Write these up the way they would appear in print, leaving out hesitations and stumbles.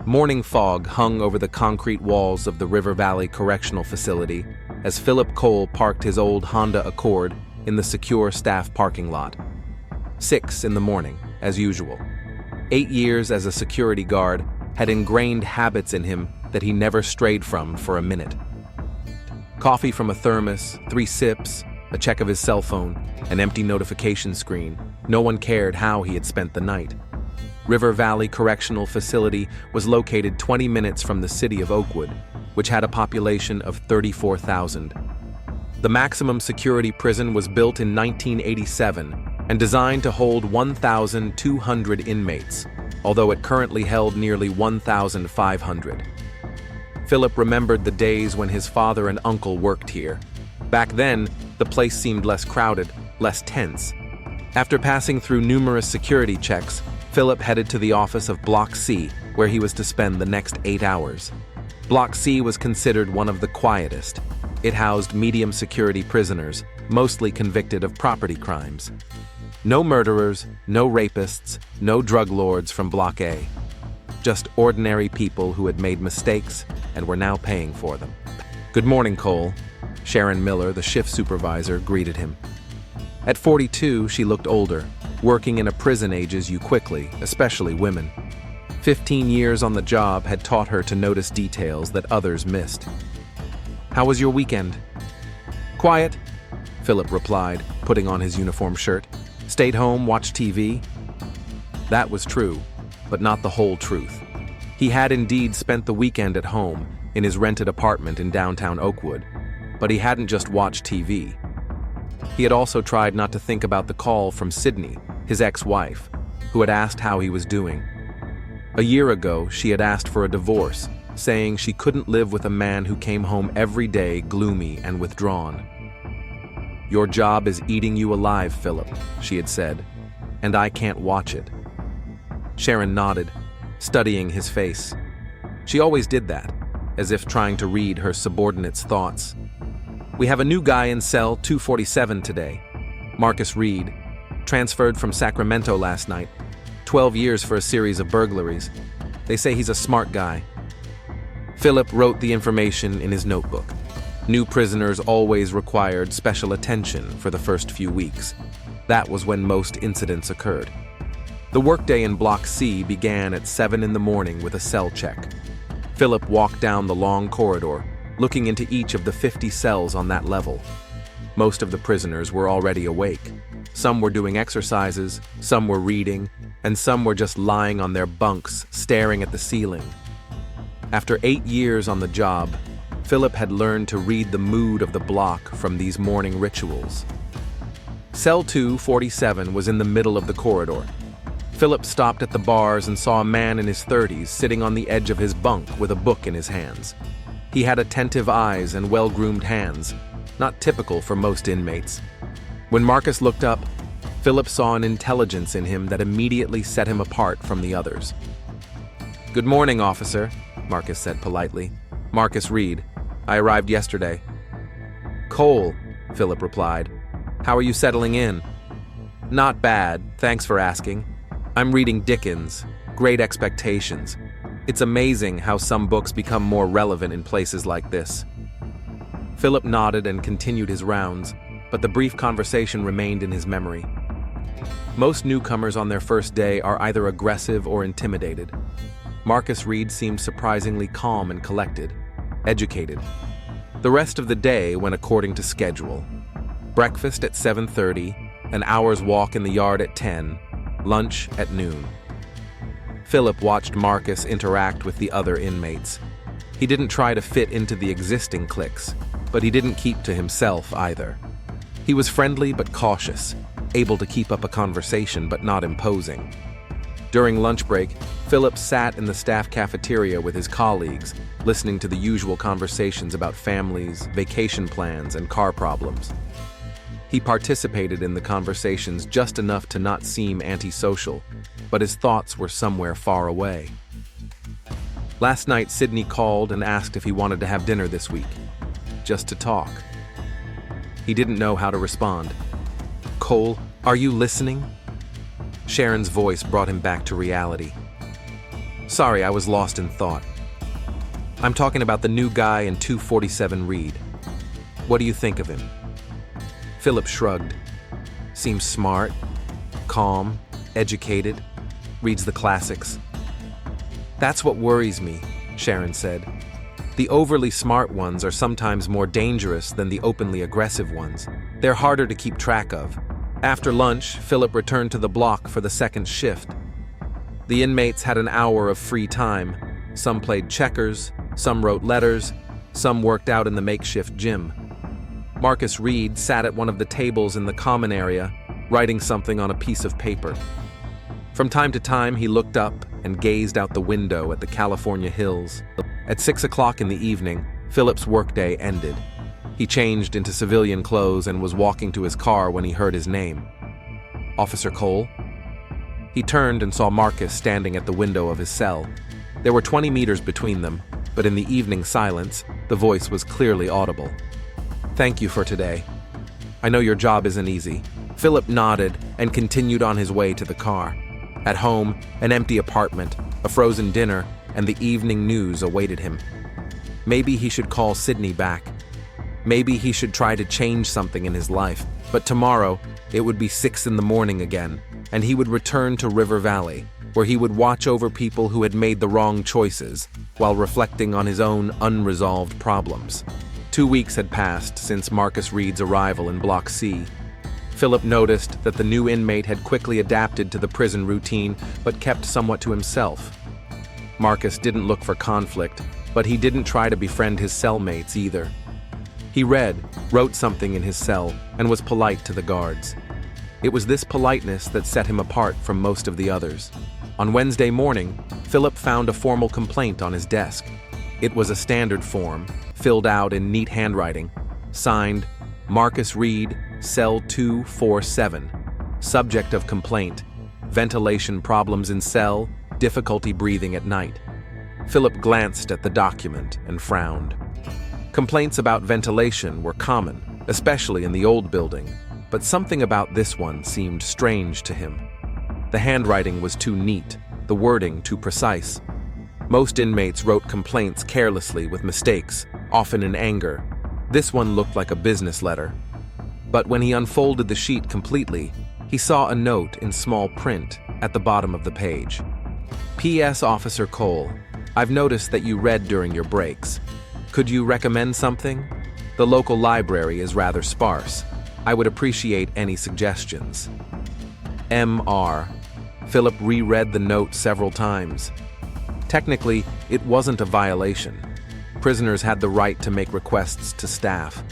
Morning fog hung over the concrete walls of the River Valley Correctional Facility as Philip Cole parked his old Honda Accord in the secure staff parking lot. 6 in the morning, as usual. 8 years as a security guard had ingrained habits in him that he never strayed from for a minute. Coffee from a thermos, 3 sips, a check of his cell phone, an empty notification screen. No one cared how he had spent the night. River Valley Correctional Facility was located 20 minutes from the city of Oakwood, which had a population of 34,000. The maximum security prison was built in 1987 and designed to hold 1,200 inmates, although it currently held nearly 1,500. Philip remembered the days when his father and uncle worked here. Back then, the place seemed less crowded, less tense. After passing through numerous security checks, Philip headed to the office of Block C, where he was to spend the next 8 hours. Block C was considered one of the quietest. It housed medium security prisoners, mostly convicted of property crimes. No murderers, no rapists, no drug lords from Block A. Just ordinary people who had made mistakes and were now paying for them. "Good morning, Cole." Sharon Miller, the shift supervisor, greeted him. At 42, she looked older. Working in a prison ages you quickly, especially women. 15 years on the job had taught her to notice details that others missed. "How was your weekend?" "Quiet," Philip replied, putting on his uniform shirt. "Stayed home, watched TV." That was true, but not the whole truth. He had indeed spent the weekend at home, in his rented apartment in downtown Oakwood, but he hadn't just watched TV. He had also tried not to think about the call from Sydney, his ex-wife, who had asked how he was doing. A year ago, she had asked for a divorce, saying she couldn't live with a man who came home every day gloomy and withdrawn. "Your job is eating you alive, Philip," she had said, "and I can't watch it." Sharon nodded, studying his face. She always did that, as if trying to read her subordinate's thoughts. "We have a new guy in cell 247 today. Marcus Reed. Transferred from Sacramento last night. 12 years for a series of burglaries. They say he's a smart guy." Philip wrote the information in his notebook. New prisoners always required special attention for the first few weeks. That was when most incidents occurred. The workday in Block C began at 7 in the morning with a cell check. Philip walked down the long corridor, looking into each of the 50 cells on that level. Most of the prisoners were already awake. Some were doing exercises, some were reading, and some were just lying on their bunks, staring at the ceiling. After 8 years on the job, Philip had learned to read the mood of the block from these morning rituals. Cell 247 was in the middle of the corridor. Philip stopped at the bars and saw a man in his 30s sitting on the edge of his bunk with a book in his hands. He had attentive eyes and well-groomed hands, not typical for most inmates. When Marcus looked up, Philip saw an intelligence in him that immediately set him apart from the others. "Good morning, officer," Marcus said politely. "Marcus Reed. I arrived yesterday." "Cole," Philip replied. "How are you settling in?" "Not bad, thanks for asking. I'm reading Dickens, Great Expectations. It's amazing how some books become more relevant in places like this." Philip nodded and continued his rounds, but the brief conversation remained in his memory. Most newcomers on their first day are either aggressive or intimidated. Marcus Reed seemed surprisingly calm and collected, educated. The rest of the day went according to schedule. Breakfast at 7:30, an hour's walk in the yard at 10, lunch at noon. Philip watched Marcus interact with the other inmates. He didn't try to fit into the existing cliques, but he didn't keep to himself either. He was friendly but cautious, able to keep up a conversation but not imposing. During lunch break, Philip sat in the staff cafeteria with his colleagues, listening to the usual conversations about families, vacation plans, and car problems. He participated in the conversations just enough to not seem antisocial, but his thoughts were somewhere far away. Last night, Sydney called and asked if he wanted to have dinner this week, just to talk. He didn't know how to respond. "Cole, are you listening?" Sharon's voice brought him back to reality. Sorry, I was lost in thought. I'm talking about the new guy in 247 Reed. What do you think of him? Philip shrugged. Seems smart, calm, educated, reads the classics. That's what worries me, Sharon said. The overly smart ones are sometimes more dangerous than the openly aggressive ones. They're harder to keep track of. After lunch, Philip returned to the block for the second shift. The inmates had an hour of free time. Some played checkers, some wrote letters, some worked out in the makeshift gym. Marcus Reed sat at one of the tables in the common area, writing something on a piece of paper. From time to time, he looked up and gazed out the window at the California hills. At 6 o'clock in the evening, Philip's workday ended. He changed into civilian clothes and was walking to his car when he heard his name. Officer Cole? He turned and saw Marcus standing at the window of his cell. There were 20 meters between them, but in the evening silence, the voice was clearly audible. Thank you for today. I know your job isn't easy. Philip nodded and continued on his way to the car. At home, an empty apartment, a frozen dinner, and the evening news awaited him. Maybe he should call Sydney back. Maybe he should try to change something in his life. But tomorrow, it would be 6 in the morning again, and he would return to River Valley, where he would watch over people who had made the wrong choices, while reflecting on his own unresolved problems. 2 weeks had passed since Marcus Reed's arrival in Block C. Philip noticed that the new inmate had quickly adapted to the prison routine, but kept somewhat to himself. Marcus didn't look for conflict, but he didn't try to befriend his cellmates either. He wrote something in his cell, and was polite to the guards. It was this politeness that set him apart from most of the others. On Wednesday morning, Philip found a formal complaint on his desk. It was a standard form, filled out in neat handwriting, signed Marcus Reed, Cell 247. Subject of complaint: ventilation problems in cell, difficulty breathing at night. Philip glanced at the document and frowned. Complaints about ventilation were common, especially in the old building, but something about this one seemed strange to him. The handwriting was too neat, the wording too precise. Most inmates wrote complaints carelessly with mistakes, often in anger. This one looked like a business letter. But when he unfolded the sheet completely, he saw a note in small print at the bottom of the page. P.S. Officer Cole, I've noticed that you read during your breaks. Could you recommend something? The local library is rather sparse. I would appreciate any suggestions. M.R. Philip reread the note several times. Technically, it wasn't a violation. Prisoners had the right to make requests to staff.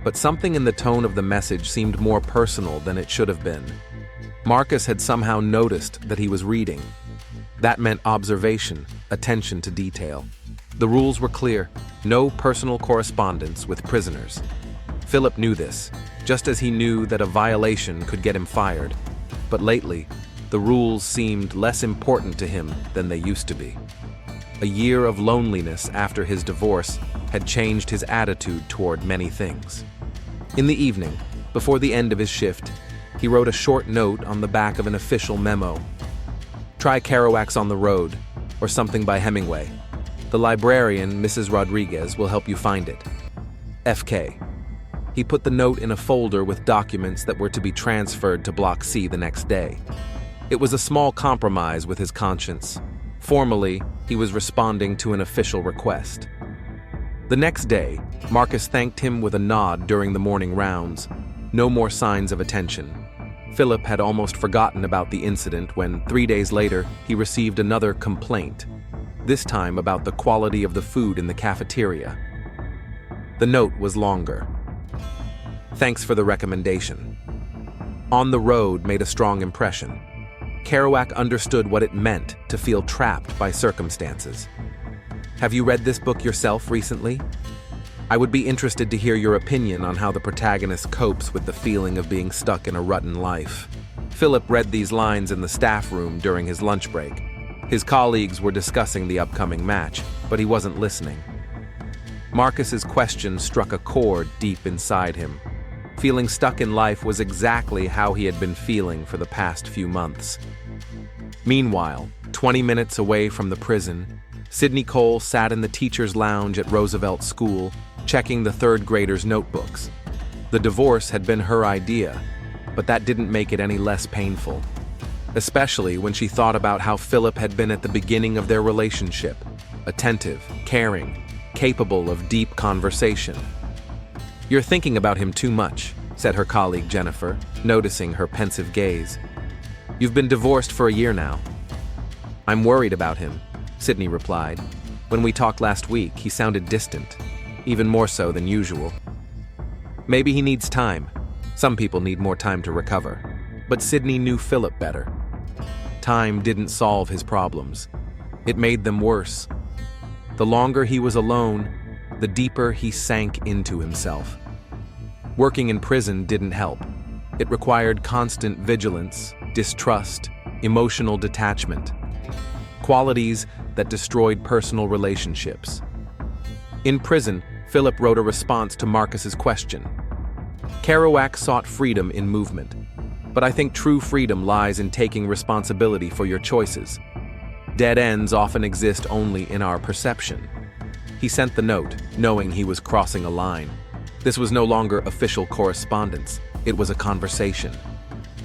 But something in the tone of the message seemed more personal than it should have been. Marcus had somehow noticed that he was reading. That meant observation, attention to detail. The rules were clear: no personal correspondence with prisoners. Philip knew this, just as he knew that a violation could get him fired. But lately, the rules seemed less important to him than they used to be. A year of loneliness after his divorce had changed his attitude toward many things. In the evening, before the end of his shift, he wrote a short note on the back of an official memo. Try Kerouac's On the Road, or something by Hemingway. The librarian, Mrs. Rodriguez, will help you find it. FK. He put the note in a folder with documents that were to be transferred to Block C the next day. It was a small compromise with his conscience. Formally, he was responding to an official request. The next day, Marcus thanked him with a nod during the morning rounds. No more signs of attention. Philip had almost forgotten about the incident when, 3 days later, he received another complaint, this time about the quality of the food in the cafeteria. The note was longer. Thanks for the recommendation. On the Road made a strong impression. Kerouac understood what it meant to feel trapped by circumstances. Have you read this book yourself recently? I would be interested to hear your opinion on how the protagonist copes with the feeling of being stuck in a rut in life. Philip read these lines in the staff room during his lunch break. His colleagues were discussing the upcoming match, but he wasn't listening. Marcus's question struck a chord deep inside him. Feeling stuck in life was exactly how he had been feeling for the past few months. Meanwhile, 20 minutes away from the prison, Sydney Cole sat in the teacher's lounge at Roosevelt School, checking the third graders' notebooks. The divorce had been her idea, but that didn't make it any less painful, especially when she thought about how Philip had been at the beginning of their relationship, attentive, caring, capable of deep conversation. "You're thinking about him too much," said her colleague Jennifer, noticing her pensive gaze. "You've been divorced for a year now." "I'm worried about him," Sydney replied. "When we talked last week, he sounded distant, even more so than usual. Maybe he needs time. Some people need more time to recover." But Sydney knew Philip better. Time didn't solve his problems. It made them worse. The longer he was alone, the deeper he sank into himself. Working in prison didn't help. It required constant vigilance, distrust, emotional detachment, qualities that destroyed personal relationships. In prison, Philip wrote a response to Marcus's question. "Kerouac sought freedom in movement, but I think true freedom lies in taking responsibility for your choices. Dead ends often exist only in our perception." He sent the note, knowing he was crossing a line. This was no longer official correspondence. It was a conversation.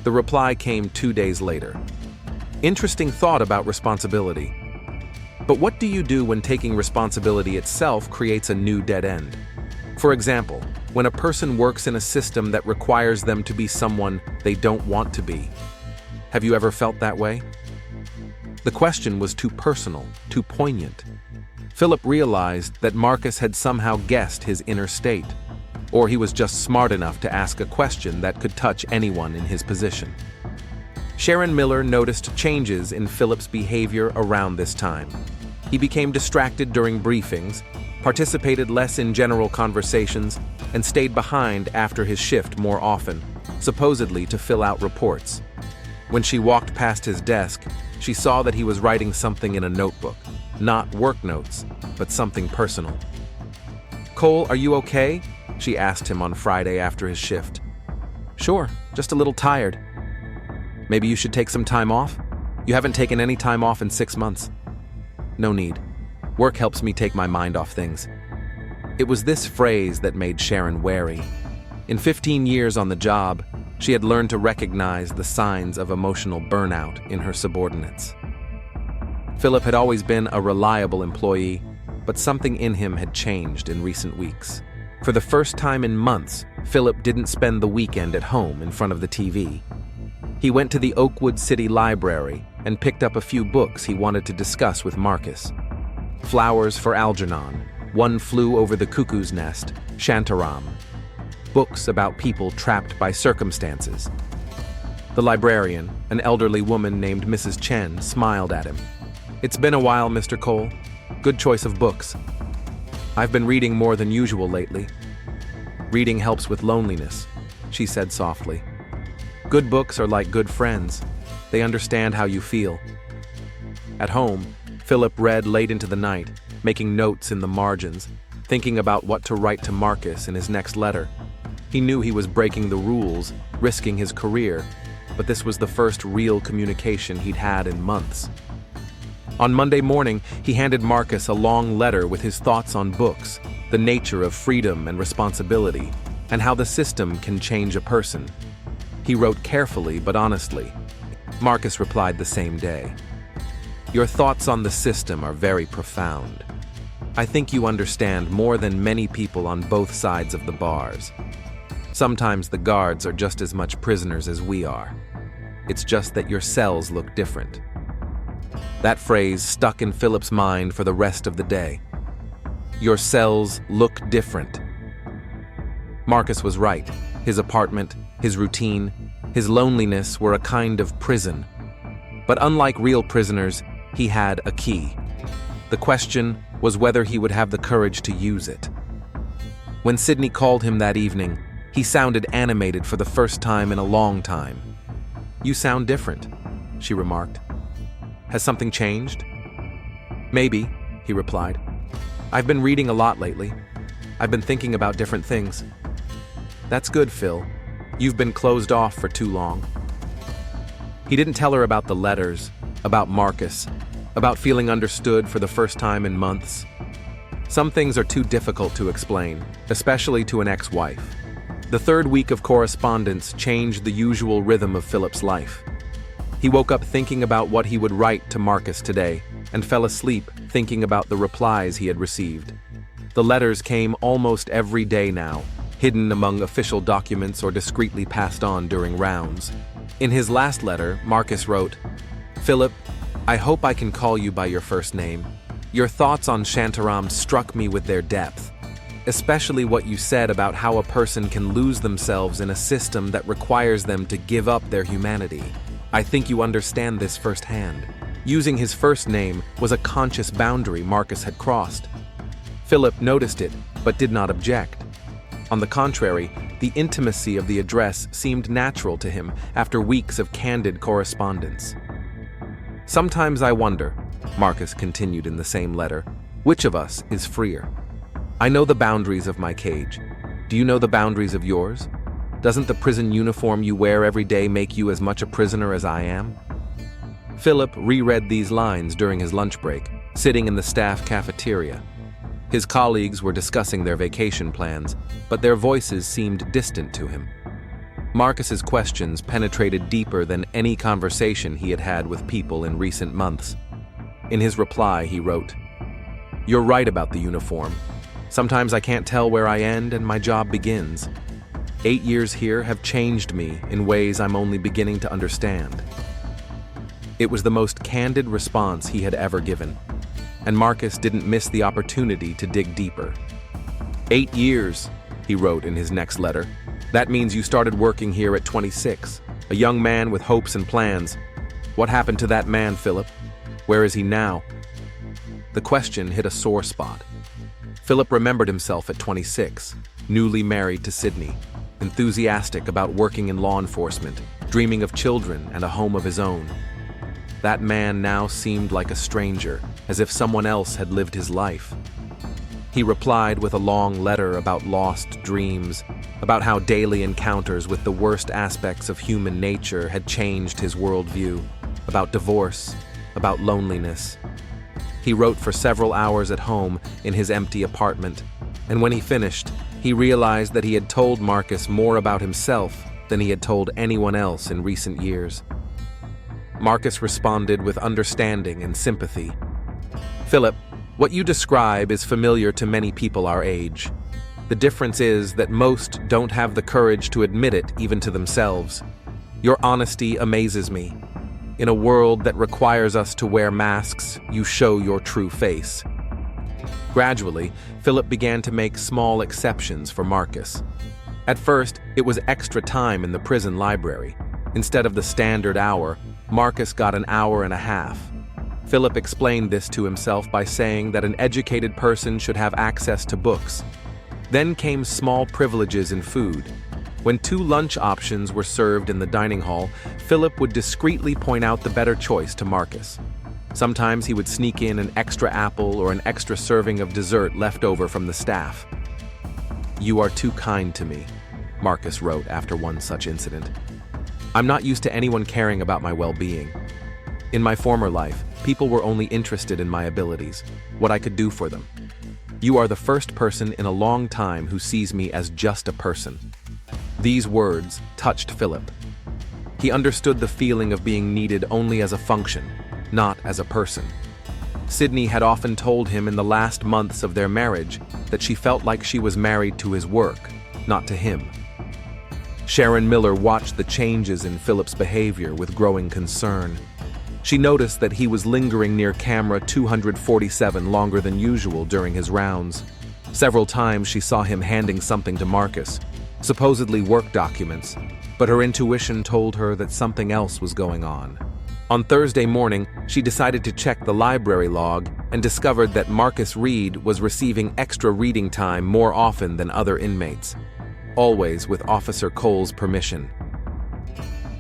The reply came 2 days later. "Interesting thought about responsibility. But what do you do when taking responsibility itself creates a new dead end? For example, when a person works in a system that requires them to be someone they don't want to be. Have you ever felt that way?" The question was too personal, too poignant. Philip realized that Marcus had somehow guessed his inner state, or he was just smart enough to ask a question that could touch anyone in his position. Sharon Miller noticed changes in Philip's behavior around this time. He became distracted during briefings, participated less in general conversations, and stayed behind after his shift more often, supposedly to fill out reports. When she walked past his desk, she saw that he was writing something in a notebook, not work notes, but something personal. "Cole, are you okay?" she asked him on Friday after his shift. "Sure, just a little tired." "Maybe you should take some time off? You haven't taken any time off in 6 months." "No need. Work helps me take my mind off things." It was this phrase that made Sharon wary. In 15 years on the job, she had learned to recognize the signs of emotional burnout in her subordinates. Philip had always been a reliable employee, but something in him had changed in recent weeks. For the first time in months, Philip didn't spend the weekend at home in front of the TV. He went to the Oakwood City Library and picked up a few books he wanted to discuss with Marcus. Flowers for Algernon, One Flew Over the Cuckoo's Nest, Shantaram. Books about people trapped by circumstances. The librarian, an elderly woman named Mrs. Chen, smiled at him. "It's been a while, Mr. Cole. Good choice of books. I've been reading more than usual lately." "Reading helps with loneliness," she said softly. "Good books are like good friends. They understand how you feel." At home, Philip read late into the night, making notes in the margins, thinking about what to write to Marcus in his next letter. He knew he was breaking the rules, risking his career, but this was the first real communication he'd had in months. On Monday morning, he handed Marcus a long letter with his thoughts on books, the nature of freedom and responsibility, and how the system can change a person. He wrote carefully but honestly. Marcus replied the same day. "Your thoughts on the system are very profound. I think you understand more than many people on both sides of the bars. Sometimes the guards are just as much prisoners as we are. It's just that your cells look different." That phrase stuck in Philip's mind for the rest of the day. Your cells look different. Marcus was right. His apartment, his routine, his loneliness were a kind of prison. But unlike real prisoners, he had a key. The question was whether he would have the courage to use it. When Sydney called him that evening, he sounded animated for the first time in a long time. "You sound different," she remarked. "Has something changed?" "Maybe," he replied. "I've been reading a lot lately. I've been thinking about different things." "That's good, Phil. You've been closed off for too long." He didn't tell her about the letters, about Marcus, about feeling understood for the first time in months. Some things are too difficult to explain, especially to an ex-wife. The third week of correspondence changed the usual rhythm of Philip's life. He woke up thinking about what he would write to Marcus today, and fell asleep thinking about the replies he had received. The letters came almost every day now, hidden among official documents or discreetly passed on during rounds. In his last letter, Marcus wrote, "Philip, I hope I can call you by your first name. Your thoughts on Shantaram struck me with their depth, especially what you said about how a person can lose themselves in a system that requires them to give up their humanity. I think you understand this firsthand." Using his first name was a conscious boundary Marcus had crossed. Philip noticed it, but did not object. On the contrary, the intimacy of the address seemed natural to him after weeks of candid correspondence. "Sometimes I wonder," Marcus continued in the same letter, "which of us is freer? I know the boundaries of my cage. Do you know the boundaries of yours? Doesn't the prison uniform you wear every day make you as much a prisoner as I am?" Philip reread these lines during his lunch break, sitting in the staff cafeteria. His colleagues were discussing their vacation plans, but their voices seemed distant to him. Marcus's questions penetrated deeper than any conversation he had had with people in recent months. In his reply, he wrote, "You're right about the uniform. Sometimes I can't tell where I end and my job begins. 8 years here have changed me in ways I'm only beginning to understand." It was the most candid response he had ever given, and Marcus didn't miss the opportunity to dig deeper. 8 years, he wrote in his next letter. "That means you started working here at 26, a young man with hopes and plans. What happened to that man, Philip? Where is he now?" The question hit a sore spot. Philip remembered himself at 26, newly married to Sydney, enthusiastic about working in law enforcement, dreaming of children and a home of his own. That man now seemed like a stranger, as if someone else had lived his life. He replied with a long letter about lost dreams, about how daily encounters with the worst aspects of human nature had changed his worldview, about divorce, about loneliness. He wrote for several hours at home in his empty apartment, and when he finished, he realized that he had told Marcus more about himself than he had told anyone else in recent years. Marcus responded with understanding and sympathy. "Philip, what you describe is familiar to many people our age. The difference is that most don't have the courage to admit it even to themselves. Your honesty amazes me. In a world that requires us to wear masks, you show your true face." Gradually, Philip began to make small exceptions for Marcus. At first, it was extra time in the prison library. Instead of the standard hour, Marcus got an hour and a half. Philip explained this to himself by saying that an educated person should have access to books. Then came small privileges in food. When 2 lunch options were served in the dining hall, Philip would discreetly point out the better choice to Marcus. Sometimes he would sneak in an extra apple or an extra serving of dessert left over from the staff. "You are too kind to me," Marcus wrote after one such incident. "I'm not used to anyone caring about my well-being. In my former life, people were only interested in my abilities, what I could do for them. You are the first person in a long time who sees me as just a person." These words touched Philip. He understood the feeling of being needed only as a function, not as a person. Sydney had often told him in the last months of their marriage that she felt like she was married to his work, not to him. Sharon Miller watched the changes in Philip's behavior with growing concern. She noticed that he was lingering near camera 247 longer than usual during his rounds. Several times she saw him handing something to Marcus, supposedly work documents, but her intuition told her that something else was going on. On Thursday morning, she decided to check the library log and discovered that Marcus Reed was receiving extra reading time more often than other inmates, always with Officer Cole's permission.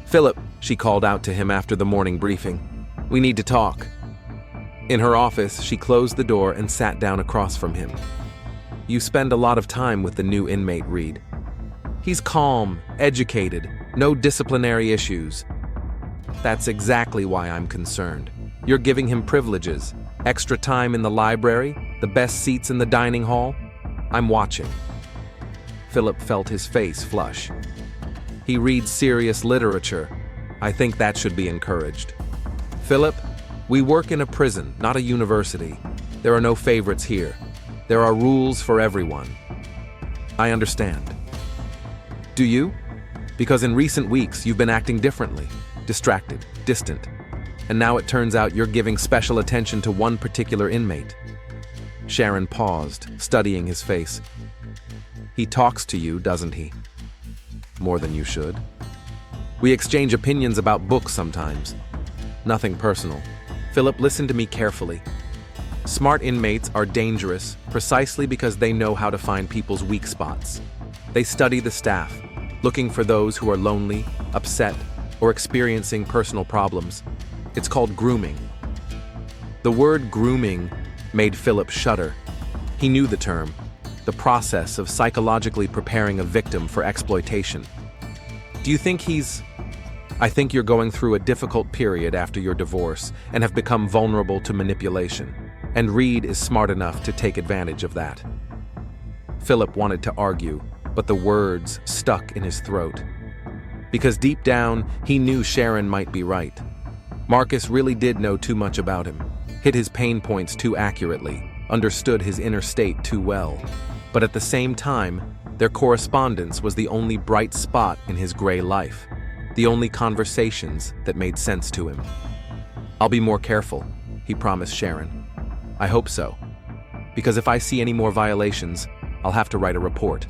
"Philip," she called out to him after the morning briefing, "we need to talk." In her office, she closed the door and sat down across from him. "You spend a lot of time with the new inmate, Reed. He's calm, educated, no disciplinary issues. That's exactly why I'm concerned. You're giving him privileges, extra time in the library, the best seats in the dining hall. I'm watching. Philip felt his face flush. He reads serious literature. I think that should be encouraged. Philip, we work in a prison, not a university. There are no favorites here. There are rules for everyone. I understand. Do you? Because in recent weeks you've been acting differently, distracted, distant. And now it turns out you're giving special attention to one particular inmate. Sharon paused, studying his face. He talks to you, doesn't he? More than you should. We exchange opinions about books sometimes. Nothing personal. Philip, listen to me carefully. Smart inmates are dangerous precisely because they know how to find people's weak spots. They study the staff, looking for those who are lonely, upset, or experiencing personal problems. It's called grooming. The word grooming made Philip shudder. He knew the term, the process of psychologically preparing a victim for exploitation. Do you think I think you're going through a difficult period after your divorce and have become vulnerable to manipulation. And Reed is smart enough to take advantage of that. Philip wanted to argue, but the words stuck in his throat. Because deep down, he knew Sharon might be right. Marcus really did know too much about him, hit his pain points too accurately, understood his inner state too well. But at the same time, their correspondence was the only bright spot in his gray life, the only conversations that made sense to him. I'll be more careful, he promised Sharon. I hope so, because if I see any more violations, I'll have to write a report.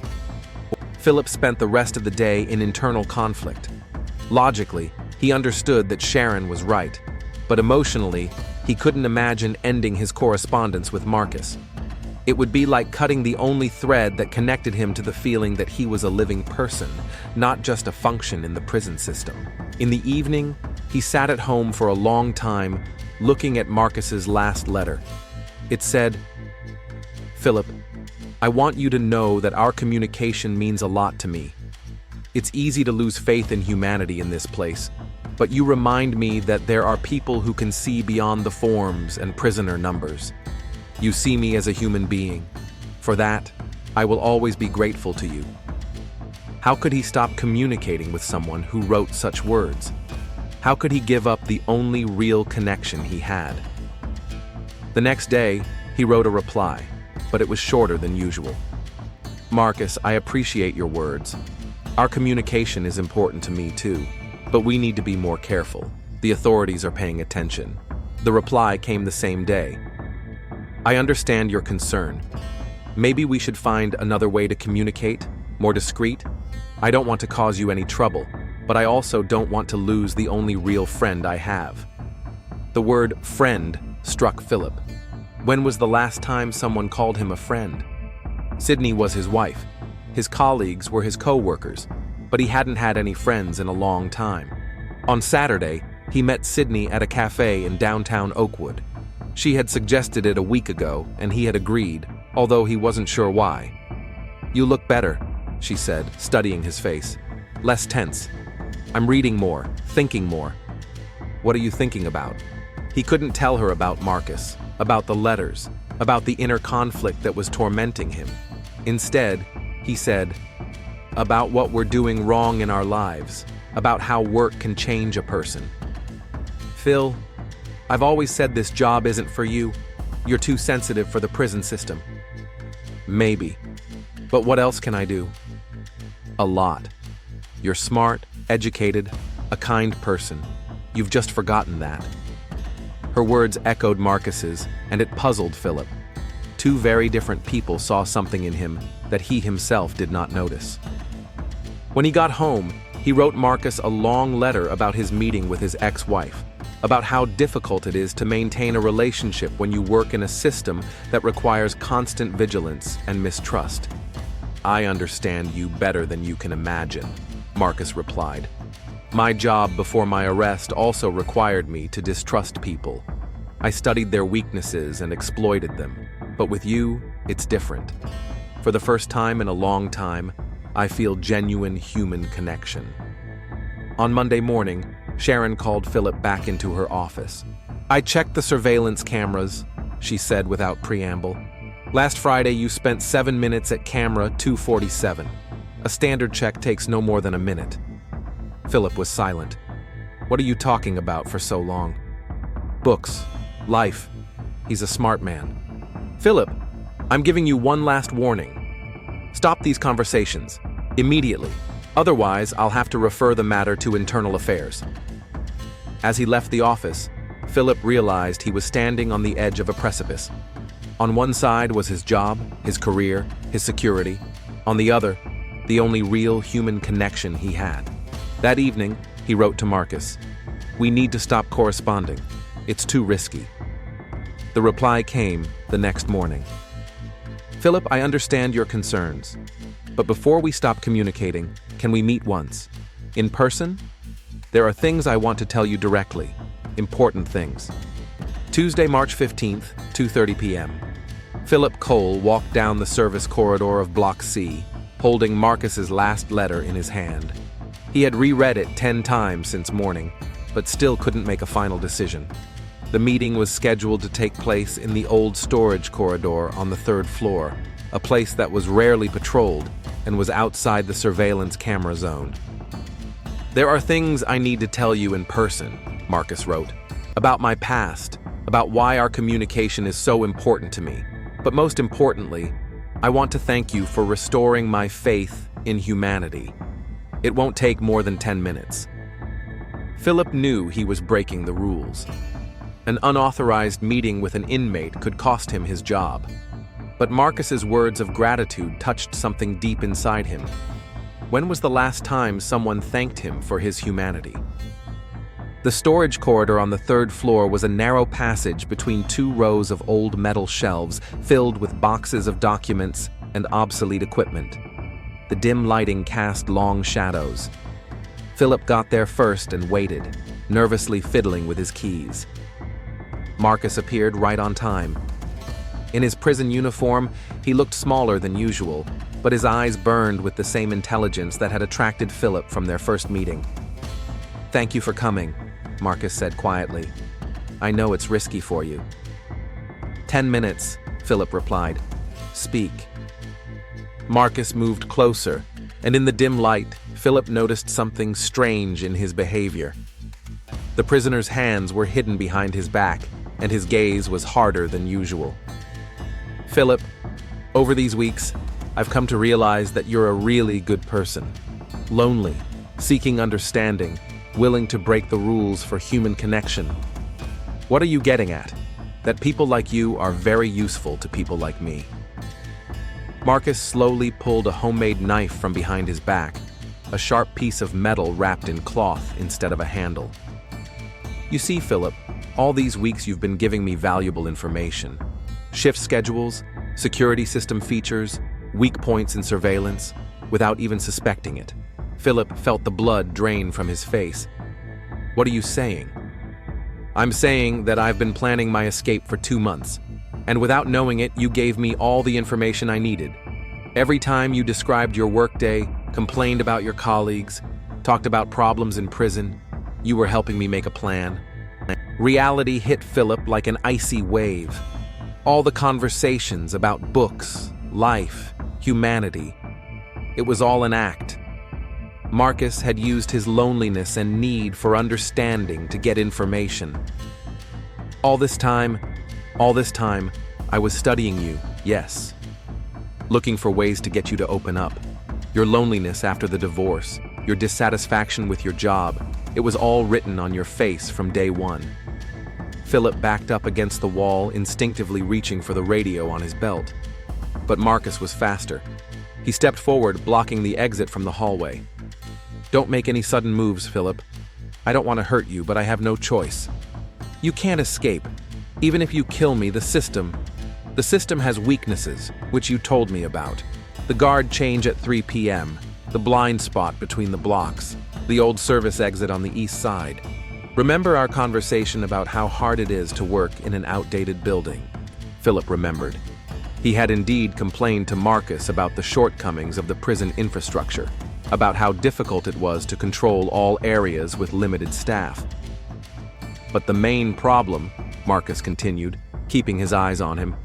Philip spent the rest of the day in internal conflict. Logically, he understood that Sharon was right, but emotionally, he couldn't imagine ending his correspondence with Marcus. It would be like cutting the only thread that connected him to the feeling that he was a living person, not just a function in the prison system. In the evening, he sat at home for a long time, looking at Marcus's last letter. It said, "Philip, I want you to know that our communication means a lot to me. It's easy to lose faith in humanity in this place, but you remind me that there are people who can see beyond the forms and prisoner numbers. You see me as a human being. For that, I will always be grateful to you." How could he stop communicating with someone who wrote such words? How could he give up the only real connection he had? The next day, he wrote a reply, but it was shorter than usual. "Marcus, I appreciate your words. Our communication is important to me too, but we need to be more careful. The authorities are paying attention." The reply came the same day. "I understand your concern. Maybe we should find another way to communicate, more discreet. I don't want to cause you any trouble, but I also don't want to lose the only real friend I have." The word friend struck Philip. When was the last time someone called him a friend? Sydney was his wife. His colleagues were his co-workers, but he hadn't had any friends in a long time. On Saturday, he met Sydney at a cafe in downtown Oakwood. She had suggested it a week ago, and he had agreed, although he wasn't sure why. "You look better," she said, studying his face. "Less tense. I'm reading more, thinking more." "What are you thinking about?" He couldn't tell her about Marcus, about the letters, about the inner conflict that was tormenting him. Instead, he said, "About what we're doing wrong in our lives, about how work can change a person." "Phil, I've always said this job isn't for you. You're too sensitive for the prison system." "Maybe. But what else can I do?" "A lot. You're smart, educated, a kind person. You've just forgotten that." Her words echoed Marcus's, and it puzzled Philip. Two very different people saw something in him that he himself did not notice. When he got home, he wrote Marcus a long letter about his meeting with his ex-wife, about how difficult it is to maintain a relationship when you work in a system that requires constant vigilance and mistrust. "I understand you better than you can imagine," Marcus replied. "My job before my arrest also required me to distrust people. I studied their weaknesses and exploited them, but with you, it's different. For the first time in a long time, I feel genuine human connection." On Monday morning, Sharon called Philip back into her office. I checked the surveillance cameras, she said without preamble. Last Friday, you spent 7 minutes at camera 247. A standard check takes no more than a minute. Philip was silent. What are you talking about for so long? Books. Life. He's a smart man. Philip, I'm giving you one last warning. Stop these conversations. Immediately. Otherwise, I'll have to refer the matter to internal affairs. As he left the office, Philip realized he was standing on the edge of a precipice. On one side was his job, his career, his security. On the other, the only real human connection he had. That evening, he wrote to Marcus, "We need to stop corresponding. It's too risky." The reply came the next morning. "Philip, I understand your concerns, but before we stop communicating, can we meet once? In person? There are things I want to tell you directly, important things." Tuesday, March 15th, 2:30 p.m. Philip Cole walked down the service corridor of Block C, holding Marcus's last letter in his hand. He had reread it 10 times since morning, but still couldn't make a final decision. The meeting was scheduled to take place in the old storage corridor on the 3rd floor, a place that was rarely patrolled and was outside the surveillance camera zone. "There are things I need to tell you in person," Marcus wrote, "about my past, about why our communication is so important to me. But most importantly, I want to thank you for restoring my faith in humanity. It won't take more than 10 minutes." Philip knew he was breaking the rules. An unauthorized meeting with an inmate could cost him his job. But Marcus's words of gratitude touched something deep inside him. When was the last time someone thanked him for his humanity? The storage corridor on the 3rd floor was a narrow passage between 2 rows of old metal shelves filled with boxes of documents and obsolete equipment. The dim lighting cast long shadows. Philip got there first and waited, nervously fiddling with his keys. Marcus appeared right on time. In his prison uniform, he looked smaller than usual, but his eyes burned with the same intelligence that had attracted Philip from their first meeting. "Thank you for coming," Marcus said quietly. "I know it's risky for you." 10 minutes, Philip replied. "Speak." Marcus moved closer, and in the dim light, Philip noticed something strange in his behavior. The prisoner's hands were hidden behind his back, and his gaze was harder than usual. "Philip, over these weeks, I've come to realize that you're a really good person. Lonely, seeking understanding, willing to break the rules for human connection. What are you getting at? That people like you are very useful to people like me." Marcus slowly pulled a homemade knife from behind his back, a sharp piece of metal wrapped in cloth instead of a handle. "You see, Philip, all these weeks you've been giving me valuable information. Shift schedules, security system features, weak points in surveillance, without even suspecting it." Philip felt the blood drain from his face. "What are you saying?" "I'm saying that I've been planning my escape for 2 months, and without knowing it, you gave me all the information I needed. Every time you described your workday, complained about your colleagues, talked about problems in prison, you were helping me make a plan." Reality hit Philip like an icy wave. All the conversations about books, life, humanity. It was all an act. Marcus had used his loneliness and need for understanding to get information. All this time, I was studying you, yes. Looking for ways to get you to open up. Your loneliness after the divorce, your dissatisfaction with your job, it was all written on your face from day one." Philip backed up against the wall, instinctively reaching for the radio on his belt. But Marcus was faster. He stepped forward, blocking the exit from the hallway. "Don't make any sudden moves, Philip. I don't want to hurt you, but I have no choice. You can't escape. Even if you kill me, the system has weaknesses, which you told me about. The guard change at 3 p.m., the blind spot between the blocks, the old service exit on the east side. Remember our conversation about how hard it is to work in an outdated building?" Philip remembered. He had indeed complained to Marcus about the shortcomings of the prison infrastructure, about how difficult it was to control all areas with limited staff. But the main problem, Marcus continued, keeping his eyes on him,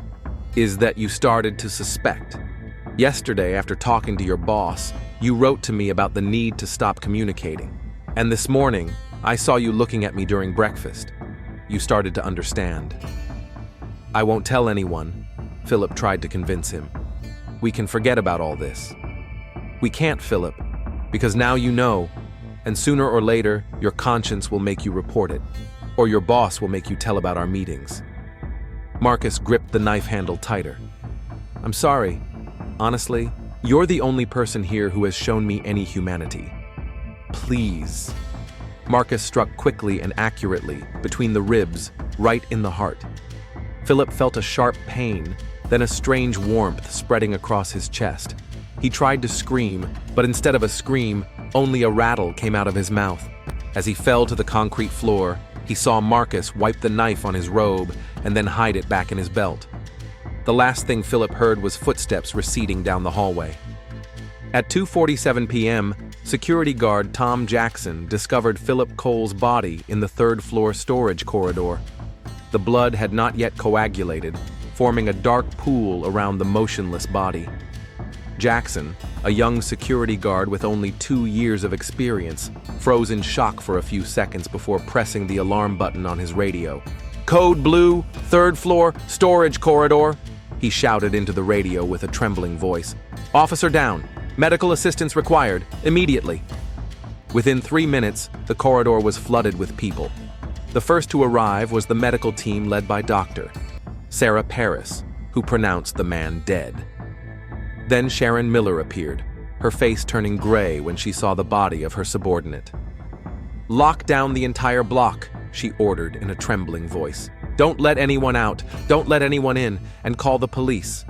is that you started to suspect. Yesterday, after talking to your boss, you wrote to me about the need to stop communicating. And this morning, I saw you looking at me during breakfast. You started to understand. I won't tell anyone, Philip tried to convince him. We can forget about all this. We can't, Philip, because now you know, and sooner or later, your conscience will make you report it, or your boss will make you tell about our meetings. Marcus gripped the knife handle tighter. I'm sorry. Honestly, you're the only person here who has shown me any humanity. Please. Marcus struck quickly and accurately between the ribs, right in the heart. Philip felt a sharp pain, then a strange warmth spreading across his chest. He tried to scream, but instead of a scream, only a rattle came out of his mouth. As he fell to the concrete floor, he saw Marcus wipe the knife on his robe and then hide it back in his belt. The last thing Philip heard was footsteps receding down the hallway. At 2:47 p.m., security guard Tom Jackson discovered Philip Cole's body in the third-floor storage corridor. The blood had not yet coagulated, forming a dark pool around the motionless body. Jackson, a young security guard with only 2 years of experience, froze in shock for a few seconds before pressing the alarm button on his radio. "Code Blue, third floor, storage corridor," he shouted into the radio with a trembling voice. "Officer down. Medical assistance required, immediately." Within 3 minutes, the corridor was flooded with people. The first to arrive was the medical team led by Dr. Sarah Paris, who pronounced the man dead. Then Sharon Miller appeared, her face turning gray when she saw the body of her subordinate. "Lock down the entire block," she ordered in a trembling voice. "Don't let anyone out, don't let anyone in, and call the police."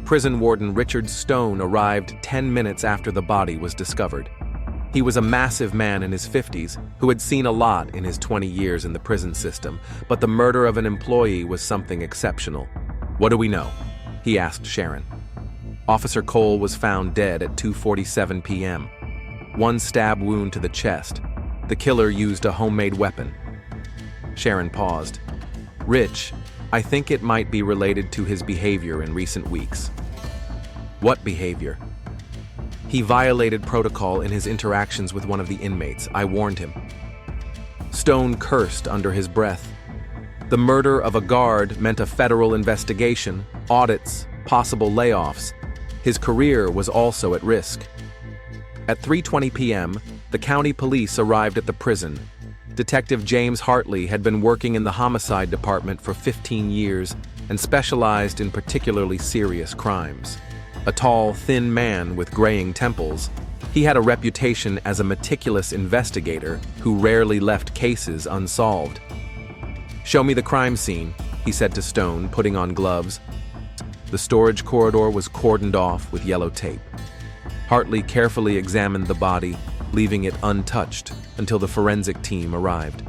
Prison warden Richard Stone arrived 10 minutes after the body was discovered. He was a massive man in his 50s who had seen a lot in his 20 years in the prison system, but the murder of an employee was something exceptional. "What do we know?" he asked Sharon. Officer Cole was found dead at 2:47 p.m. One stab wound to the chest. The killer used a homemade weapon. Sharon paused. "Rich, I think it might be related to his behavior in recent weeks." "What behavior?" "He violated protocol in his interactions with one of the inmates. I warned him." Stone cursed under his breath. The murder of a guard meant a federal investigation, audits, possible layoffs. His career was also at risk. At 3:20 p.m., the county police arrived at the prison. Detective James Hartley had been working in the homicide department for 15 years and specialized in particularly serious crimes. A tall, thin man with graying temples, he had a reputation as a meticulous investigator who rarely left cases unsolved. "Show me the crime scene," he said to Stone, putting on gloves. The storage corridor was cordoned off with yellow tape. Hartley carefully examined the body, leaving it untouched until the forensic team arrived.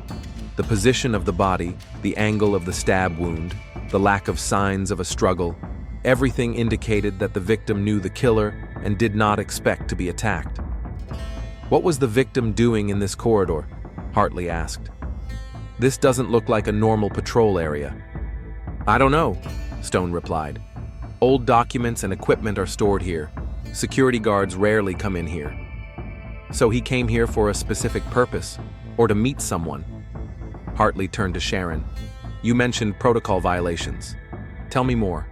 The position of the body, the angle of the stab wound, the lack of signs of a struggle, everything indicated that the victim knew the killer and did not expect to be attacked. "What was the victim doing in this corridor?" Hartley asked. "This doesn't look like a normal patrol area." "I don't know," Stone replied. "Old documents and equipment are stored here. Security guards rarely come in here." "So he came here for a specific purpose, or to meet someone?" Hartley turned to Sharon. "You mentioned protocol violations. Tell me more."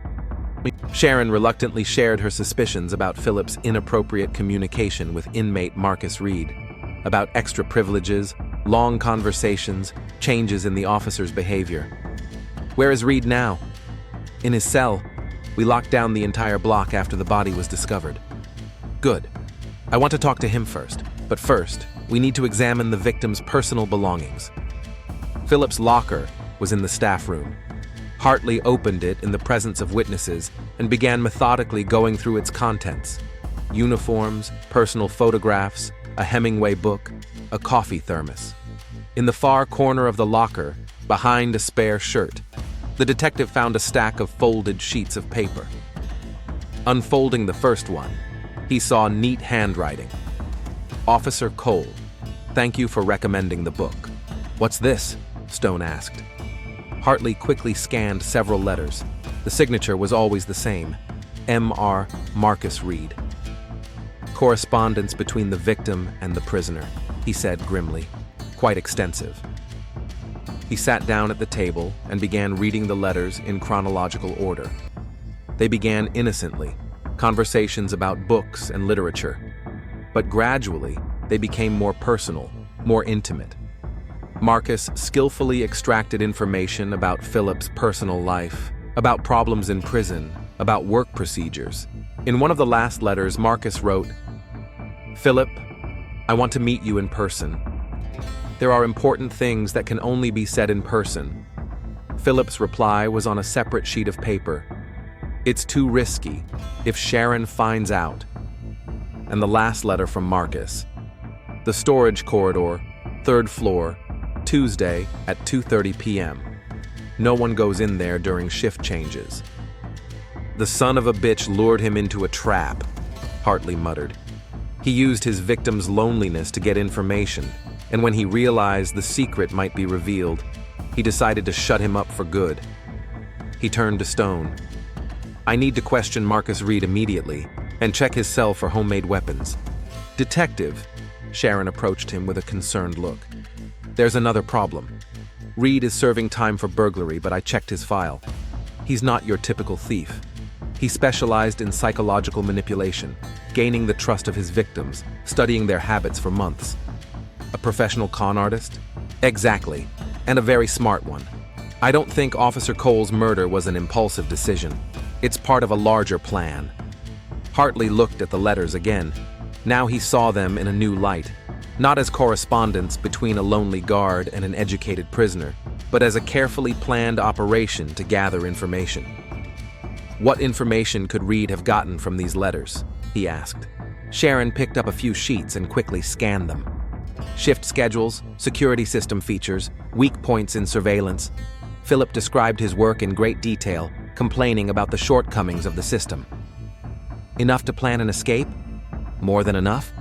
Sharon reluctantly shared her suspicions about Philip's inappropriate communication with inmate Marcus Reed, about extra privileges, long conversations, changes in the officer's behavior. "Where is Reed now?" "In his cell. We locked down the entire block after the body was discovered." "Good. I want to talk to him first. But first, we need to examine the victim's personal belongings." Philip's locker was in the staff room. Hartley opened it in the presence of witnesses and began methodically going through its contents. Uniforms, personal photographs, a Hemingway book, a coffee thermos. In the far corner of the locker, behind a spare shirt, the detective found a stack of folded sheets of paper. Unfolding the first one, he saw neat handwriting. "Officer Cole, thank you for recommending the book." "What's this?" Stone asked. Hartley quickly scanned several letters. The signature was always the same: M.R. Marcus Reed. Correspondence between the victim and the prisoner, he said grimly. Quite extensive. He sat down at the table and began reading the letters in chronological order. They began innocently, conversations about books and literature. But gradually, they became more personal, more intimate. Marcus skillfully extracted information about Philip's personal life, about problems in prison, about work procedures. In one of the last letters, Marcus wrote, "Philip, I want to meet you in person. There are important things that can only be said in person." Philip's reply was on a separate sheet of paper. "It's too risky if Sharon finds out." And the last letter from Marcus. "The storage corridor, 3rd floor, Tuesday at 2:30 p.m. No one goes in there during shift changes." "The son of a bitch lured him into a trap," Hartley muttered. He used his victim's loneliness to get information, and when he realized the secret might be revealed, he decided to shut him up for good. He turned to Stone. "I need to question Marcus Reed immediately and check his cell for homemade weapons." "Detective," Sharon approached him with a concerned look. "There's another problem. Reed is serving time for burglary, but I checked his file. He's not your typical thief. He specialized in psychological manipulation, gaining the trust of his victims, studying their habits for months. A professional con artist? Exactly, and a very smart one. I don't think Officer Cole's murder was an impulsive decision. It's part of a larger plan." Hartley looked at the letters again. Now he saw them in a new light, not as correspondence between a lonely guard and an educated prisoner, but as a carefully planned operation to gather information. "What information could Reed have gotten from these letters?" he asked. Sharon picked up a few sheets and quickly scanned them. Shift schedules, security system features, weak points in surveillance. Philip described his work in great detail, complaining about the shortcomings of the system. Enough to plan an escape? More than enough?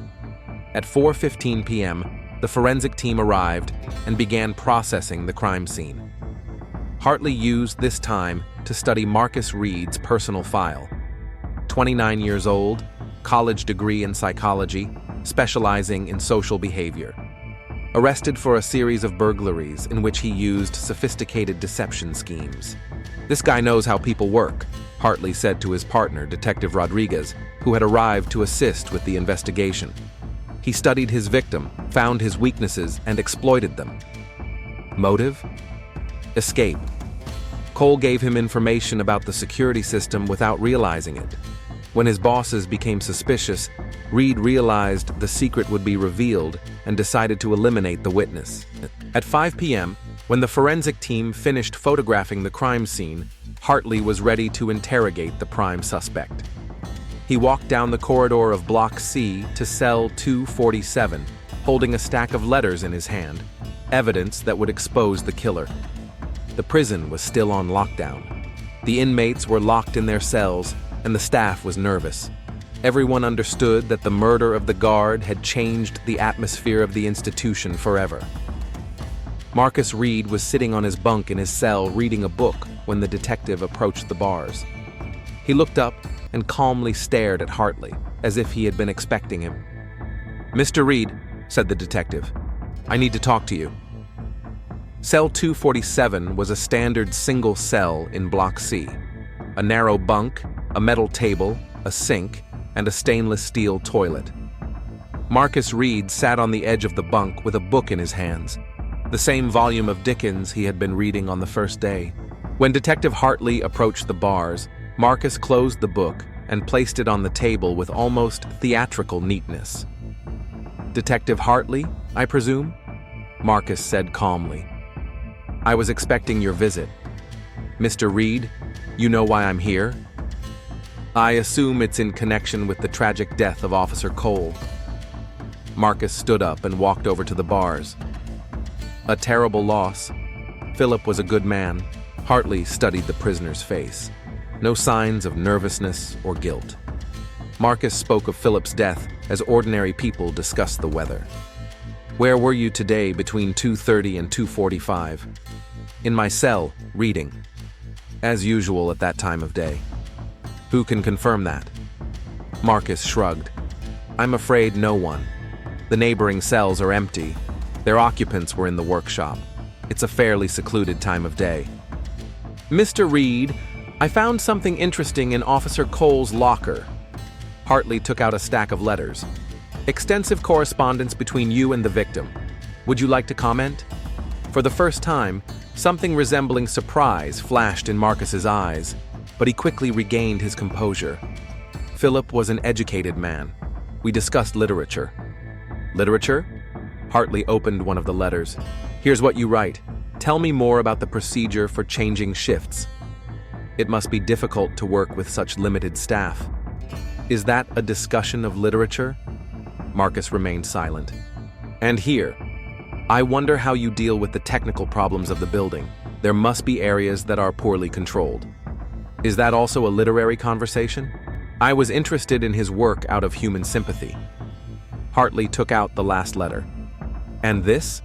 At 4:15 p.m., the forensic team arrived and began processing the crime scene. Hartley used this time to study Marcus Reed's personal file. 29 years old, college degree in psychology, specializing in social behavior. Arrested for a series of burglaries in which he used sophisticated deception schemes. "This guy knows how people work," Hartley said to his partner, Detective Rodriguez, who had arrived to assist with the investigation. He studied his victim, found his weaknesses, and exploited them. Motive? Escape. Cole gave him information about the security system without realizing it. When his bosses became suspicious, Reed realized the secret would be revealed and decided to eliminate the witness. At 5 p.m., when the forensic team finished photographing the crime scene, Hartley was ready to interrogate the prime suspect. He walked down the corridor of Block C to cell 247, holding a stack of letters in his hand, evidence that would expose the killer. The prison was still on lockdown. The inmates were locked in their cells, and the staff was nervous. Everyone understood that the murder of the guard had changed the atmosphere of the institution forever. Marcus Reed was sitting on his bunk in his cell reading a book when the detective approached the bars. He looked up and calmly stared at Hartley, as if he had been expecting him. "Mr. Reed," said the detective, "I need to talk to you." Cell 247 was a standard single cell in Block C. A narrow bunk, a metal table, a sink, and a stainless steel toilet. Marcus Reed sat on the edge of the bunk with a book in his hands, the same volume of Dickens he had been reading on the first day. When Detective Hartley approached the bars, Marcus closed the book and placed it on the table with almost theatrical neatness. "Detective Hartley, I presume?" Marcus said calmly. "I was expecting your visit. Mr. Reed, you know why I'm here?" "I assume it's in connection with the tragic death of Officer Cole." Marcus stood up and walked over to the bars. "A terrible loss. Philip was a good man." Hartley studied the prisoner's face. No signs of nervousness or guilt. Marcus spoke of Philip's death as ordinary people discuss the weather. Where were you today between 2:30 and 2:45? In my cell, reading. As usual at that time of day. Who can confirm that? Marcus shrugged. I'm afraid no one. The neighboring cells are empty. Their occupants were in the workshop. It's a fairly secluded time of day. Mr. Reed, I found something interesting in Officer Cole's locker. Hartley took out a stack of letters. Extensive correspondence between you and the victim. Would you like to comment? For the first time, something resembling surprise flashed in Marcus's eyes, but he quickly regained his composure. Philip was an educated man. We discussed literature. Literature? Hartley opened one of the letters. Here's what you write. Tell me more about the procedure for changing shifts. It must be difficult to work with such limited staff. Is that a discussion of literature? Marcus remained silent. And here, I wonder how you deal with the technical problems of the building. There must be areas that are poorly controlled. Is that also a literary conversation? I was interested in his work out of human sympathy. Hartley took out the last letter. And this?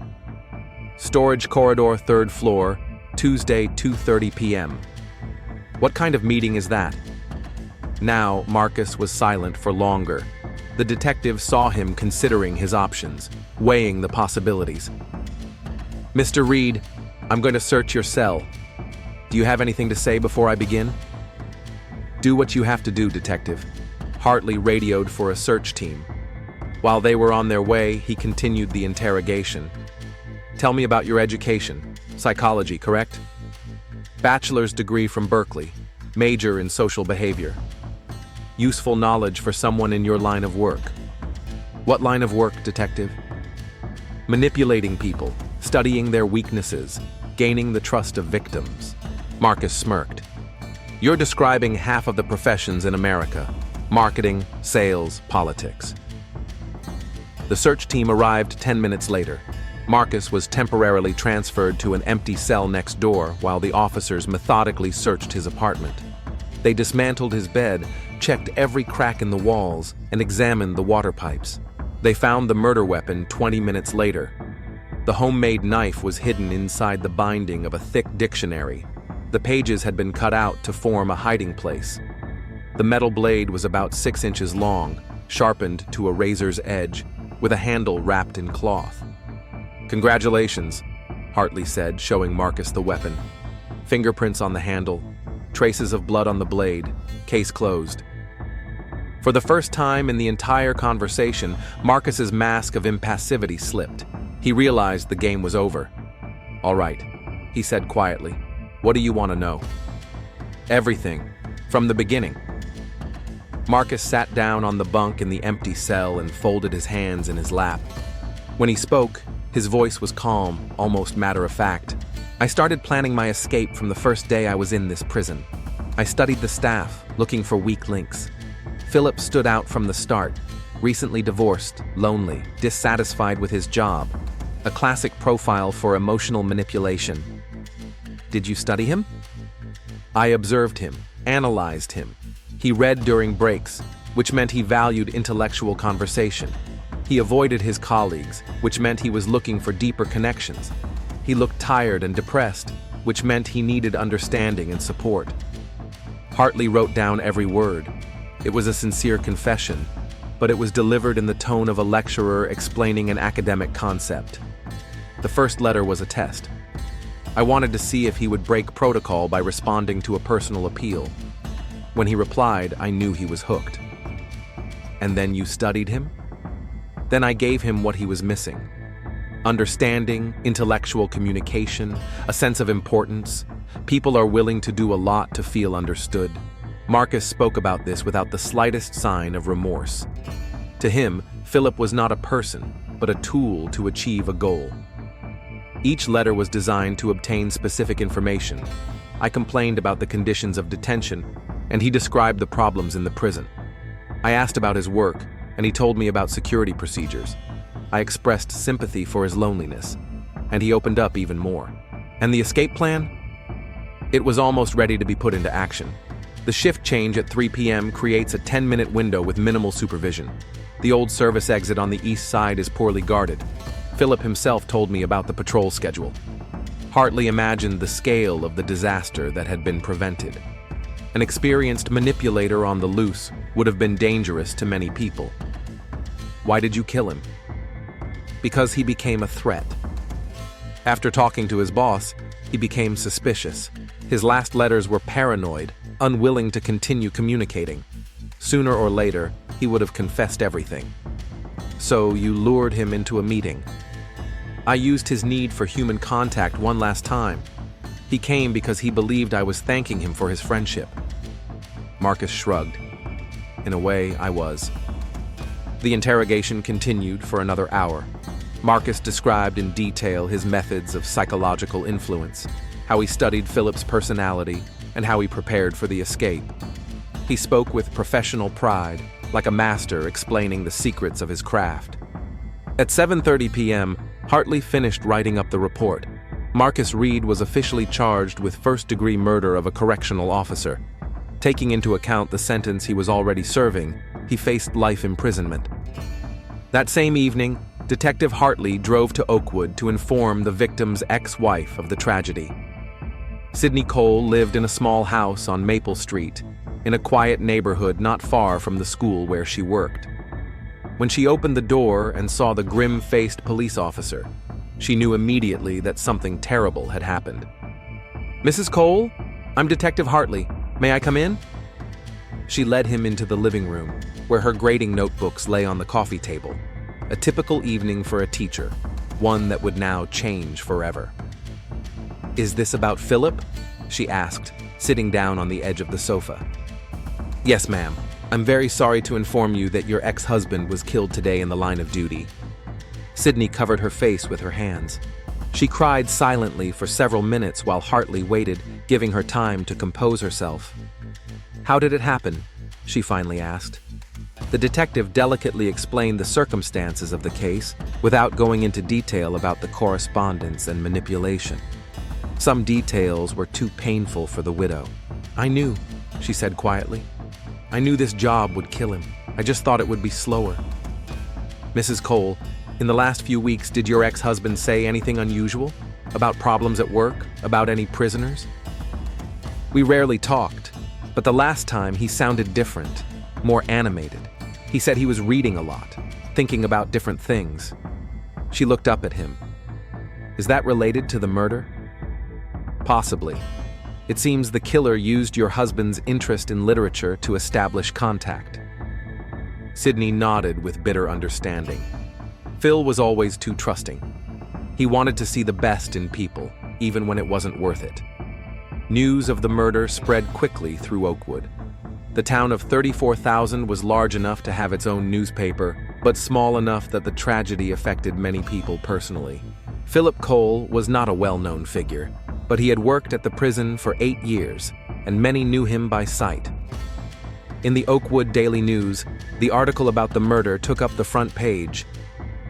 Storage corridor, 3rd floor, Tuesday, 2:30 p.m. What kind of meeting is that? Now, Marcus was silent for longer. The detective saw him considering his options, weighing the possibilities. Mr. Reed, I'm going to search your cell. Do you have anything to say before I begin? Do what you have to do, detective. Hartley radioed for a search team. While they were on their way, he continued the interrogation. Tell me about your education. Psychology, correct? Bachelor's degree from Berkeley, major in social behavior. Useful knowledge for someone in your line of work. What line of work, detective? Manipulating people, studying their weaknesses, gaining the trust of victims. Marcus smirked. You're describing half of the professions in America: marketing, sales, politics. The search team arrived 10 minutes later. Marcus was temporarily transferred to an empty cell next door while the officers methodically searched his apartment. They dismantled his bed, checked every crack in the walls, and examined the water pipes. They found the murder weapon 20 minutes later. The homemade knife was hidden inside the binding of a thick dictionary. The pages had been cut out to form a hiding place. The metal blade was about 6 inches long, sharpened to a razor's edge, with a handle wrapped in cloth. Congratulations, Hartley said, showing Marcus the weapon. Fingerprints on the handle, traces of blood on the blade, case closed. For the first time in the entire conversation, Marcus's mask of impassivity slipped. He realized the game was over. All right, he said quietly. What do you want to know? Everything, from the beginning. Marcus sat down on the bunk in the empty cell and folded his hands in his lap. When he spoke, his voice was calm, almost matter-of-fact. I started planning my escape from the first day I was in this prison. I studied the staff, looking for weak links. Philip stood out from the start, recently divorced, lonely, dissatisfied with his job. A classic profile for emotional manipulation. Did you study him? I observed him, analyzed him. He read during breaks, which meant he valued intellectual conversation. He avoided his colleagues, which meant he was looking for deeper connections. He looked tired and depressed, which meant he needed understanding and support. Hartley wrote down every word. It was a sincere confession, but it was delivered in the tone of a lecturer explaining an academic concept. The first letter was a test. I wanted to see if he would break protocol by responding to a personal appeal. When he replied, I knew he was hooked. And then you studied him? Then I gave him what he was missing. Understanding, intellectual communication, a sense of importance. People are willing to do a lot to feel understood. Marcus spoke about this without the slightest sign of remorse. To him, Philip was not a person, but a tool to achieve a goal. Each letter was designed to obtain specific information. I complained about the conditions of detention, and he described the problems in the prison. I asked about his work, and he told me about security procedures. I expressed sympathy for his loneliness, and he opened up even more. And the escape plan? It was almost ready to be put into action. The shift change at 3 p.m. creates a 10-minute window with minimal supervision. The old service exit on the east side is poorly guarded. Philip himself told me about the patrol schedule. Hartley imagined the scale of the disaster that had been prevented. An experienced manipulator on the loose would have been dangerous to many people. Why did you kill him? Because he became a threat. After talking to his boss, he became suspicious. His last letters were paranoid, unwilling to continue communicating. Sooner or later, he would have confessed everything. So you lured him into a meeting. I used his need for human contact one last time. He came because he believed I was thanking him for his friendship. Marcus shrugged. In a way, I was. The interrogation continued for another hour. Marcus described in detail his methods of psychological influence, how he studied Philip's personality, and how he prepared for the escape. He spoke with professional pride, like a master explaining the secrets of his craft. At 7:30 p.m., Hartley finished writing up the report. Marcus Reed was officially charged with first-degree murder of a correctional officer. Taking into account the sentence he was already serving, he faced life imprisonment. That same evening, Detective Hartley drove to Oakwood to inform the victim's ex-wife of the tragedy. Sydney Cole lived in a small house on Maple Street, in a quiet neighborhood not far from the school where she worked. When she opened the door and saw the grim-faced police officer, she knew immediately that something terrible had happened. "Mrs. Cole, I'm Detective Hartley. May I come in?" She led him into the living room, where her grading notebooks lay on the coffee table. A typical evening for a teacher, one that would now change forever. "Is this about Philip?" she asked, sitting down on the edge of the sofa. "Yes, ma'am. I'm very sorry to inform you that your ex-husband was killed today in the line of duty." Sydney covered her face with her hands. She cried silently for several minutes while Hartley waited, giving her time to compose herself. "How did it happen?" she finally asked. The detective delicately explained the circumstances of the case without going into detail about the correspondence and manipulation. Some details were too painful for the widow. "I knew," she said quietly. "I knew this job would kill him. I just thought it would be slower." "Mrs. Cole, in the last few weeks, did your ex-husband say anything unusual? About problems at work? About any prisoners?" "We rarely talked, but the last time he sounded different, more animated. He said he was reading a lot, thinking about different things." She looked up at him. "Is that related to the murder?" "Possibly. It seems the killer used your husband's interest in literature to establish contact." Sydney nodded with bitter understanding. Phil was always too trusting. He wanted to see the best in people, even when it wasn't worth it. News of the murder spread quickly through Oakwood. The town of 34,000 was large enough to have its own newspaper, but small enough that the tragedy affected many people personally. Philip Cole was not a well-known figure, but he had worked at the prison for 8 years, and many knew him by sight. In the Oakwood Daily News, the article about the murder took up the front page.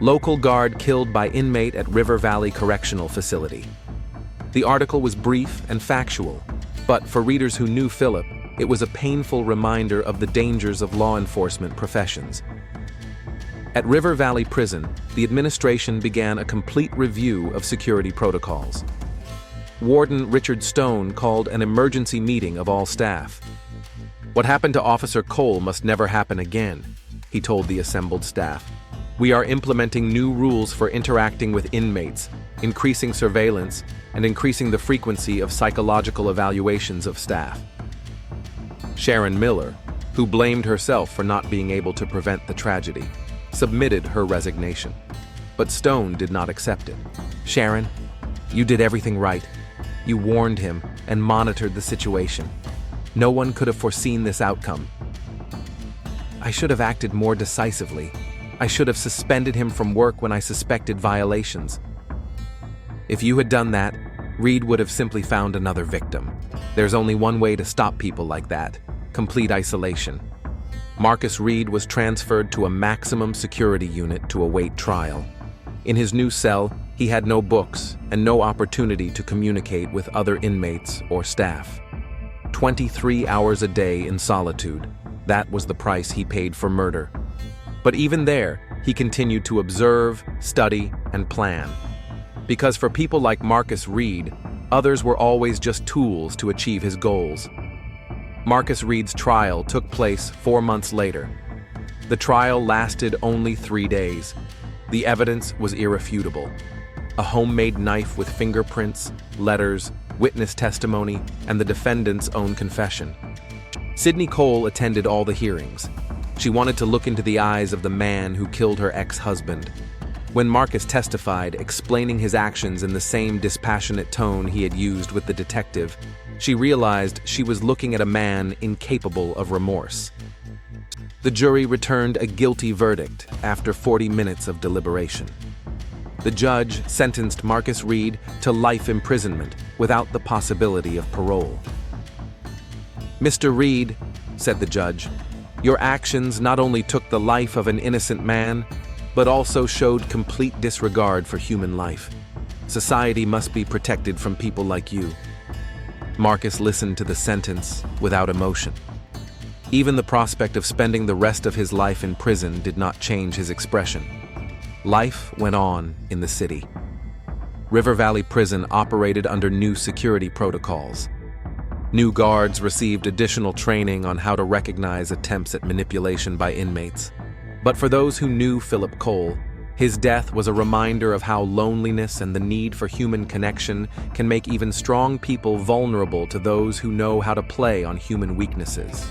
"Local guard killed by inmate at River Valley Correctional Facility." The article was brief and factual, but for readers who knew Philip, it was a painful reminder of the dangers of law enforcement professions. At River Valley Prison, the administration began a complete review of security protocols. Warden Richard Stone called an emergency meeting of all staff. "What happened to Officer Cole must never happen again," he told the assembled staff. "We are implementing new rules for interacting with inmates, increasing surveillance, and increasing the frequency of psychological evaluations of staff." Sharon Miller, who blamed herself for not being able to prevent the tragedy, submitted her resignation. But Stone did not accept it. "Sharon, you did everything right. You warned him and monitored the situation. No one could have foreseen this outcome." "I should have acted more decisively. I should have suspended him from work when I suspected violations." "If you had done that, Reed would have simply found another victim. There's only one way to stop people like that: complete isolation." Marcus Reed was transferred to a maximum security unit to await trial. In his new cell, he had no books and no opportunity to communicate with other inmates or staff. 23 hours a day in solitude, that was the price he paid for murder. But even there, he continued to observe, study, and plan. Because for people like Marcus Reed, others were always just tools to achieve his goals. Marcus Reed's trial took place 4 months later. The trial lasted only 3 days. The evidence was irrefutable. A homemade knife with fingerprints, letters, witness testimony, and the defendant's own confession. Sidney Cole attended all the hearings. She wanted to look into the eyes of the man who killed her ex-husband. When Marcus testified, explaining his actions in the same dispassionate tone he had used with the detective, she realized she was looking at a man incapable of remorse. The jury returned a guilty verdict after 40 minutes of deliberation. The judge sentenced Marcus Reed to life imprisonment without the possibility of parole. "Mr. Reed," said the judge, "your actions not only took the life of an innocent man, but also showed complete disregard for human life. Society must be protected from people like you." Marcus listened to the sentence without emotion. Even the prospect of spending the rest of his life in prison did not change his expression. Life went on in the city. River Valley Prison operated under new security protocols. New guards received additional training on how to recognize attempts at manipulation by inmates. But for those who knew Philip Cole, his death was a reminder of how loneliness and the need for human connection can make even strong people vulnerable to those who know how to play on human weaknesses.